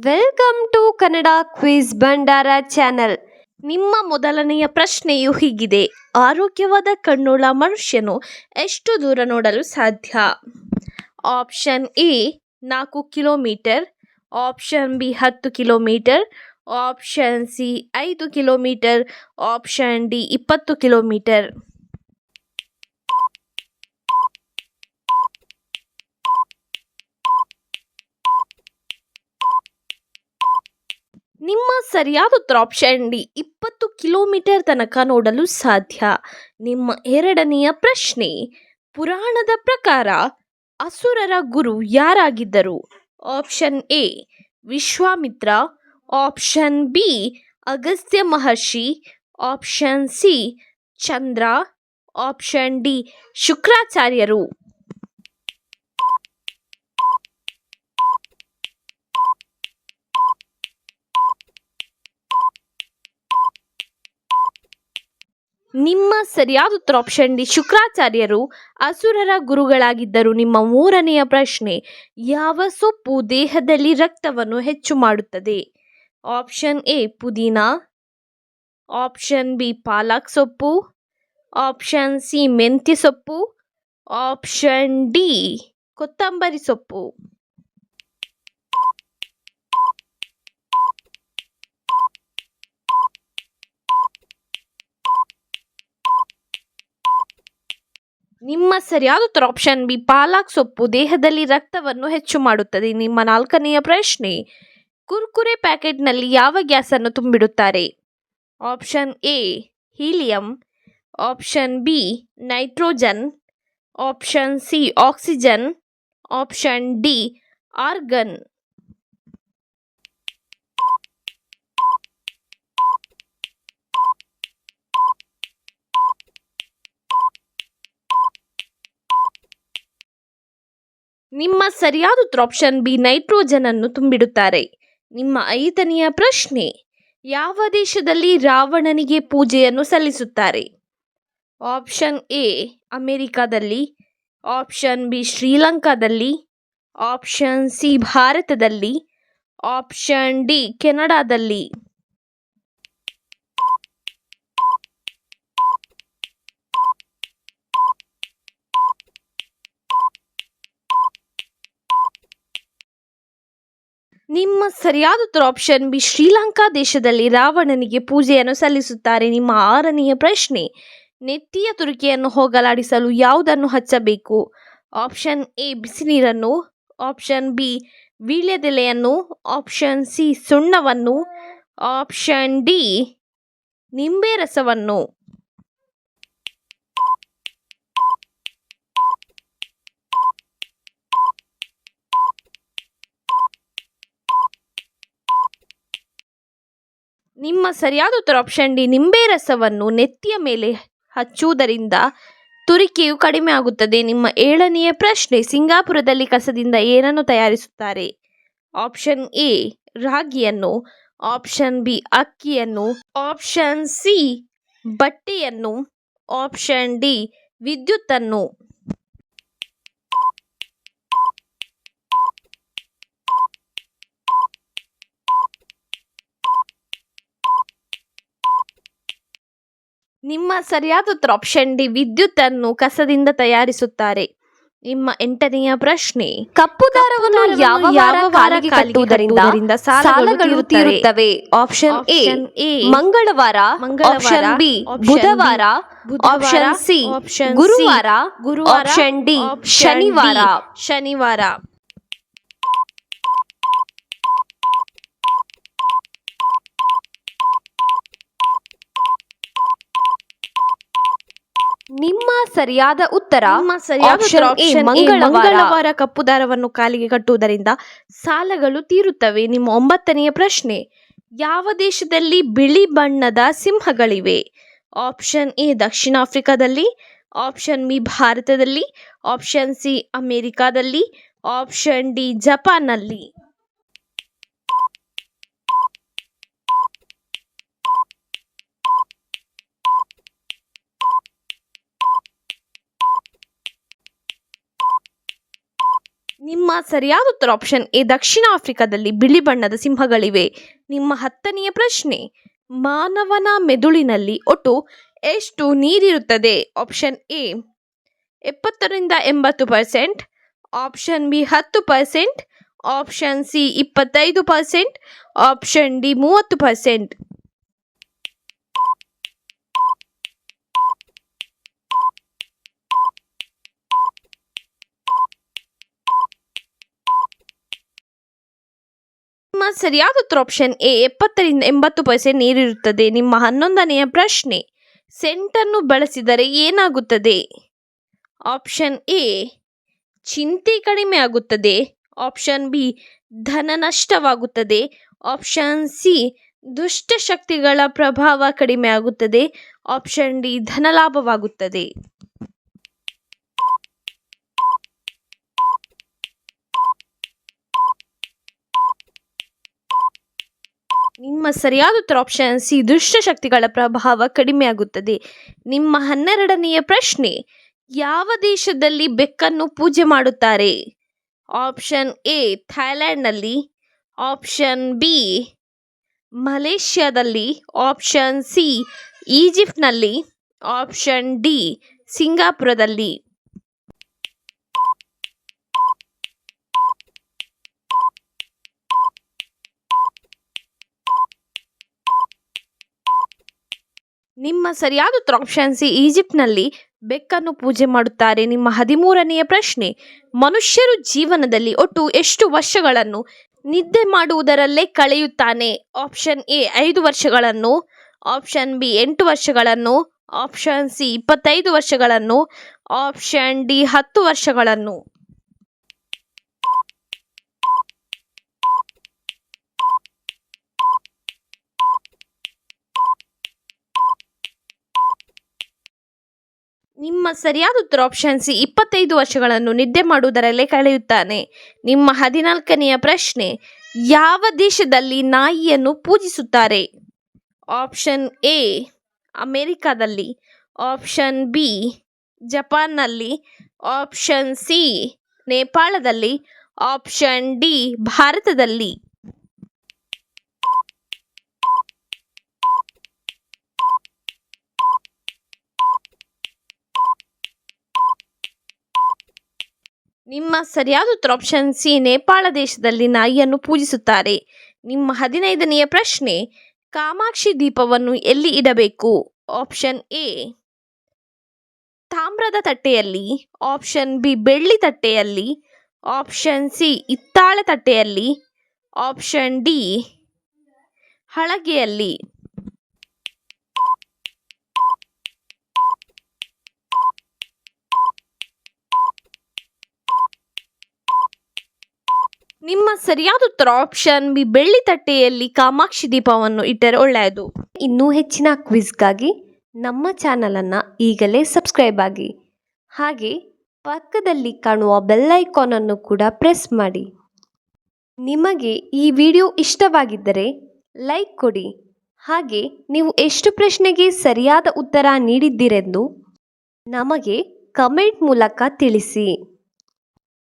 Welcome to Kannada quiz ಭಂಡಾರ channel. ನಿಮ್ಮ ಮೊದಲನೆಯ ಪ್ರಶ್ನೆಯು ಹೀಗಿದೆ: ಆರೋಗ್ಯವಾದ ಕಣ್ಣುಳ್ಳ ಮನುಷ್ಯನು ಎಷ್ಟು ದೂರ ನೋಡಲು ಸಾಧ್ಯ? Option A 4 kilometre, option B 10 kilometre, option C 5 kilometre, option D 20 kilometre. ನಿಮ್ಮ ಸರಿಯಾದ ಉತ್ತರ ಆಪ್ಷನ್ ಡಿ 20 ಕಿಲೋಮೀಟರ್ ತನಕ ನೋಡಲು ಸಾಧ್ಯ. ನಿಮ್ಮ ಎರಡನೆಯ ಪ್ರಶ್ನೆ: ಪುರಾಣದ ಪ್ರಕಾರ ಅಸುರರ ಗುರು ಯಾರಾಗಿದ್ದರು? Option A Vishwamitra, option B Agastya Maharshi, option C Chandra, option D ಶುಕ್ರಾಚಾರ್ಯರು. ನಿಮ್ಮ ಸರಿಯಾದ ಉತ್ತರ ಆಪ್ಷನ್ ಡಿ ಶುಕ್ರಾಚಾರ್ಯರು ಅಸುರರ ಗುರುಗಳಾಗಿದ್ದರು. ನಿಮ್ಮ ಮೂರನೆಯ ಪ್ರಶ್ನೆ: ಯಾವ ಸೊಪ್ಪು ದೇಹದಲ್ಲಿ ರಕ್ತವನ್ನು ಹೆಚ್ಚು ಮಾಡುತ್ತದೆ? ಆಪ್ಷನ್ ಎ ಪುದೀನಾ, ಆಪ್ಷನ್ ಬಿ ಪಾಲಕ್ ಸೊಪ್ಪು, ಆಪ್ಷನ್ ಸಿ ಮೆಂತ್ಯ ಸೊಪ್ಪು, ಆಪ್ಷನ್ ಡಿ ಕೊತ್ತಂಬರಿ ಸೊಪ್ಪು. ನಿಮ್ಮ ಸರಿಯಾದ ಉತ್ತರ ಆಪ್ಷನ್ ಬಿ ಪಾಲಕ್ ಸೊಪ್ಪು ದೇಹದಲ್ಲಿ ರಕ್ತವನ್ನು ಹೆಚ್ಚು ಮಾಡುತ್ತದೆ. ನಿಮ್ಮ ನಾಲ್ಕನೆಯ ಪ್ರಶ್ನೆ: ಕುರ್ಕುರೆ ಪ್ಯಾಕೆಟ್ನಲ್ಲಿ ಯಾವ ಗ್ಯಾಸ್ ಅನ್ನು ತುಂಬಿಡುತ್ತಾರೆ? Option A helium, option B nitrogen, option C oxygen, option D argon. ನಿಮ್ಮ ಸರಿಯಾದ ಉತ್ತರ ಆಪ್ಷನ್ ಬಿ ನೈಟ್ರೋಜನ್ ಅನ್ನು ತುಂಬಿಡುತ್ತಾರೆ. ನಿಮ್ಮ ಐದನೆಯ ಪ್ರಶ್ನೆ: ಯಾವ ದೇಶದಲ್ಲಿ ರಾವಣನಿಗೆ ಪೂಜೆಯನ್ನು ಸಲ್ಲಿಸುತ್ತಾರೆ? ಆಪ್ಷನ್ ಎ ಅಮೆರಿಕಾದಲ್ಲಿ, ಆಪ್ಷನ್ ಬಿ ಶ್ರೀಲಂಕಾದಲ್ಲಿ, ಆಪ್ಷನ್ ಸಿ ಭಾರತದಲ್ಲಿ, ಆಪ್ಷನ್ ಡಿ ಕೆನಡಾದಲ್ಲಿ. ನಿಮ್ಮ ಸರಿಯಾದ ಉತ್ತರ ಆಪ್ಷನ್ ಬಿ ಶ್ರೀಲಂಕಾ ದೇಶದಲ್ಲಿ ರಾವಣನಿಗೆ ಪೂಜೆಯನ್ನು ಸಲ್ಲಿಸುತ್ತಾರೆ. ನಿಮ್ಮ ಆರನೆಯ ಪ್ರಶ್ನೆ: ನೆತ್ತಿಯ ತುರಿಕೆಯನ್ನು ಹೋಗಲಾಡಿಸಲು ಯಾವುದನ್ನು ಹಚ್ಚಬೇಕು? ಆಪ್ಷನ್ ಎ ಬಿಸಿ ನೀರನ್ನು, ಆಪ್ಷನ್ ಬಿ ವೀಳ್ಯದೆಲೆಯನ್ನು, ಆಪ್ಷನ್ ಸಿ ಸುಣ್ಣವನ್ನು, ಆಪ್ಷನ್ ಡಿ ನಿಂಬೆ ರಸವನ್ನು. ನಿಮ್ಮ ಸರಿಯಾದ ಉತ್ತರ ಆಪ್ಷನ್ ಡಿ ನಿಂಬೆ ರಸವನ್ನು ನೆತ್ತಿಯ ಮೇಲೆ ಹಚ್ಚುವುದರಿಂದ ತುರಿಕೆಯು ಕಡಿಮೆ ಆಗುತ್ತದೆ. ನಿಮ್ಮ ಏಳನೆಯ ಪ್ರಶ್ನೆ: ಸಿಂಗಾಪುರದಲ್ಲಿ ಕಸದಿಂದ ಏನನ್ನು ತಯಾರಿಸುತ್ತಾರೆ? ಆಪ್ಷನ್ ಎ ರಾಗಿಯನ್ನು, ಆಪ್ಷನ್ ಬಿ ಅಕ್ಕಿಯನ್ನು, ಆಪ್ಷನ್ ಸಿ ಬಟ್ಟೆಯನ್ನು, ಆಪ್ಷನ್ ಡಿ ವಿದ್ಯುತ್ತನ್ನು. ನಿಮ್ಮ ಸರಿಯಾದ ಉತ್ತರ ಆಪ್ಷನ್ ಡಿ ವಿದ್ಯುತ್ತನ್ನು ಕಸದಿಂದ ತಯಾರಿಸುತ್ತಾರೆ. ನಿಮ್ಮ ಎಂಟನೆಯ ಪ್ರಶ್ನೆ: ಕಪ್ಪು ದಾರವನ್ನು ಯಾವ ವಾರ ಕಟ್ಟುವುದರಿಂದ ಸಾಲಗಳು ತೀರುತ್ತವೆ? ಆಪ್ಷನ್ ಎ ಮಂಗಳವಾರ, ಆಪ್ಷನ್ ಬಿ ಬುಧವಾರ, ಆಪ್ಷನ್ ಸಿ ಗುರುವಾರ, ಆಪ್ಷನ್ ಡಿ ಶನಿವಾರ. ನಿಮ್ಮ ಸರಿಯಾದ ಉತ್ತರ ಆಪ್ಷನ್ ಮಂಗಳವಾರ ಕಪ್ಪು ದಾರವನ್ನು ಕಾಲಿಗೆ ಕಟ್ಟುವುದರಿಂದ ಸಾಲಗಳು ತೀರುತ್ತವೆ. ನಿಮ್ಮ ಒಂಬತ್ತನೆಯ ಪ್ರಶ್ನೆ: ಯಾವ ದೇಶದಲ್ಲಿ ಬಿಳಿ ಬಣ್ಣದ ಸಿಂಹಗಳಿವೆ? ಆಪ್ಷನ್ ಎ ದಕ್ಷಿಣ ಆಫ್ರಿಕಾದಲ್ಲಿ, ಆಪ್ಷನ್ ಬಿ ಭಾರತದಲ್ಲಿ, ಆಪ್ಷನ್ ಸಿ ಅಮೆರಿಕಾದಲ್ಲಿ, ಆಪ್ಷನ್ ಡಿ ಜಪಾನ್ನಲ್ಲಿ. ನಿಮ್ಮ ಸರಿಯಾದ ಉತ್ತರ ಆಪ್ಷನ್ ಎ. ದಕ್ಷಿಣ ಆಫ್ರಿಕಾದಲ್ಲಿ ಬಿಳಿ ಬಣ್ಣದ ಸಿಂಹಗಳಿವೆ. ನಿಮ್ಮ 10ನೆಯ ಪ್ರಶ್ನೆ, ಮಾನವನ ಮೆದುಳಿನಲ್ಲಿ ಒಟ್ಟು ಎಷ್ಟು ನೀರಿರುತ್ತದೆ? Option A 70-80%, option B 10%, option C 25%, option D 30%. ನಿಮ್ಮ ಸರಿಯಾದ ಉತ್ತರ ಆಪ್ಷನ್ ಎ 70-80% ನೀರಿರುತ್ತದೆ. ನಿಮ್ಮ 11ನೆಯ ಪ್ರಶ್ನೆ, ಸೆಂಟನ್ನು ಬಳಸಿದರೆ ಏನಾಗುತ್ತದೆ? ಆಪ್ಷನ್ ಎ ಚಿಂತೆ ಕಡಿಮೆ ಆಗುತ್ತದೆ, ಆಪ್ಷನ್ ಬಿ ಧನ ನಷ್ಟವಾಗುತ್ತದೆ, ಆಪ್ಷನ್ ಸಿ ದುಷ್ಟಶಕ್ತಿಗಳ ಪ್ರಭಾವ ಕಡಿಮೆ ಆಗುತ್ತದೆ, ಆಪ್ಷನ್ ಡಿ ಧನಲಾಭವಾಗುತ್ತದೆ. ನಿಮ್ಮ ಸರಿಯಾದ ಉತ್ತರ ಆಪ್ಷನ್ ಸಿ ದುಷ್ಟಶಕ್ತಿಗಳ ಪ್ರಭಾವ ಕಡಿಮೆಯಾಗುತ್ತದೆ. ನಿಮ್ಮ 12ನೆಯ ಪ್ರಶ್ನೆ, ಯಾವ ದೇಶದಲ್ಲಿ ಬೆಕ್ಕನ್ನು ಪೂಜೆ ಮಾಡುತ್ತಾರೆ? ಆಪ್ಷನ್ ಎ ಥೈಲ್ಯಾಂಡ್ನಲ್ಲಿ, ಆಪ್ಷನ್ ಬಿ ಮಲೇಷ್ಯಾದಲ್ಲಿ, ಆಪ್ಷನ್ ಸಿ ಈಜಿಪ್ಟ್ನಲ್ಲಿ, ಆಪ್ಷನ್ ಡಿ ಸಿಂಗಾಪುರದಲ್ಲಿ. ನಿಮ್ಮ ಸರಿಯಾದ ಉತ್ತರ ಆಪ್ಷನ್ ಸಿ ಈಜಿಪ್ಟ್ನಲ್ಲಿ ಬೆಕ್ಕನ್ನು ಪೂಜೆ ಮಾಡುತ್ತಾರೆ. ನಿಮ್ಮ 13ನೆಯ ಪ್ರಶ್ನೆ, ಮನುಷ್ಯರು ಜೀವನದಲ್ಲಿ ಒಟ್ಟು ಎಷ್ಟು ವರ್ಷಗಳನ್ನು ನಿದ್ದೆ ಮಾಡುವುದರಲ್ಲೇ ಕಳೆಯುತ್ತಾನೆ? ಆಪ್ಷನ್ ಎ 5 ವರ್ಷಗಳನ್ನು, ಆಪ್ಷನ್ ಬಿ 8 ವರ್ಷಗಳನ್ನು, ಆಪ್ಷನ್ ಸಿ 25 ವರ್ಷಗಳನ್ನು, ಆಪ್ಷನ್ ಡಿ 10 ವರ್ಷಗಳನ್ನು. ನಿಮ್ಮ ಸರಿಯಾದ ಉತ್ತರ ಆಪ್ಷನ್ ಸಿ 25 ವರ್ಷಗಳನ್ನು ನಿದ್ದೆ ಮಾಡುವುದರಲ್ಲೇ ಕಳೆಯುತ್ತಾನೆ. ನಿಮ್ಮ 14ನೆಯ ಪ್ರಶ್ನೆ, ಯಾವ ದೇಶದಲ್ಲಿ ನಾಯಿಯನ್ನು ಪೂಜಿಸುತ್ತಾರೆ? ಆಪ್ಷನ್ ಎ ಅಮೆರಿಕಾದಲ್ಲಿ, ಆಪ್ಷನ್ ಬಿ ಜಪಾನ್ನಲ್ಲಿ, ಆಪ್ಷನ್ ಸಿ ನೇಪಾಳದಲ್ಲಿ, ಆಪ್ಷನ್ ಡಿ ಭಾರತದಲ್ಲಿ. ನಿಮ್ಮ ಸರಿಯಾದ ಉತ್ತರ ಆಪ್ಷನ್ ಸಿ ನೇಪಾಳ ದೇಶದಲ್ಲಿ ನಾಯಿಯನ್ನು ಪೂಜಿಸುತ್ತಾರೆ. ನಿಮ್ಮ 15ನೆಯ ಪ್ರಶ್ನೆ, ಕಾಮಾಕ್ಷಿ ದೀಪವನ್ನು ಎಲ್ಲಿ ಇಡಬೇಕು? ಆಪ್ಷನ್ ಎ ತಾಮ್ರದ ತಟ್ಟೆಯಲ್ಲಿ, ಆಪ್ಷನ್ ಬಿ ಬೆಳ್ಳಿ ತಟ್ಟೆಯಲ್ಲಿ, ಆಪ್ಷನ್ ಸಿ ಹಿತ್ತಾಳೆ ತಟ್ಟೆಯಲ್ಲಿ, ಆಪ್ಷನ್ ಡಿ ಹಳಗೆಯಲ್ಲಿ. ನಿಮ್ಮ ಸರಿಯಾದ ಉತ್ತರ ಆಪ್ಷನ್ ಬಿ ಬೆಳ್ಳಿ ತಟ್ಟೆಯಲ್ಲಿ ಕಾಮಾಕ್ಷಿ ದೀಪವನ್ನು ಇಟ್ಟರೆ ಒಳ್ಳೆಯದು. ಇನ್ನೂ ಹೆಚ್ಚಿನ ಕ್ವಿಜ್ಗಾಗಿ ನಮ್ಮ ಚಾನಲನ್ನು ಈಗಲೇ ಸಬ್ಸ್ಕ್ರೈಬ್ ಆಗಿ, ಹಾಗೆ ಪಕ್ಕದಲ್ಲಿ ಕಾಣುವ ಬೆಲ್ ಐಕಾನನ್ನು ಕೂಡ ಪ್ರೆಸ್ ಮಾಡಿ. ನಿಮಗೆ ಈ ವಿಡಿಯೋ ಇಷ್ಟವಾಗಿದ್ದರೆ ಲೈಕ್ ಕೊಡಿ, ಹಾಗೆ ನೀವು ಎಷ್ಟು ಪ್ರಶ್ನೆಗೆ ಸರಿಯಾದ ಉತ್ತರ ನೀಡಿದ್ದೀರೆಂದು ನಮಗೆ ಕಮೆಂಟ್ ಮೂಲಕ ತಿಳಿಸಿ.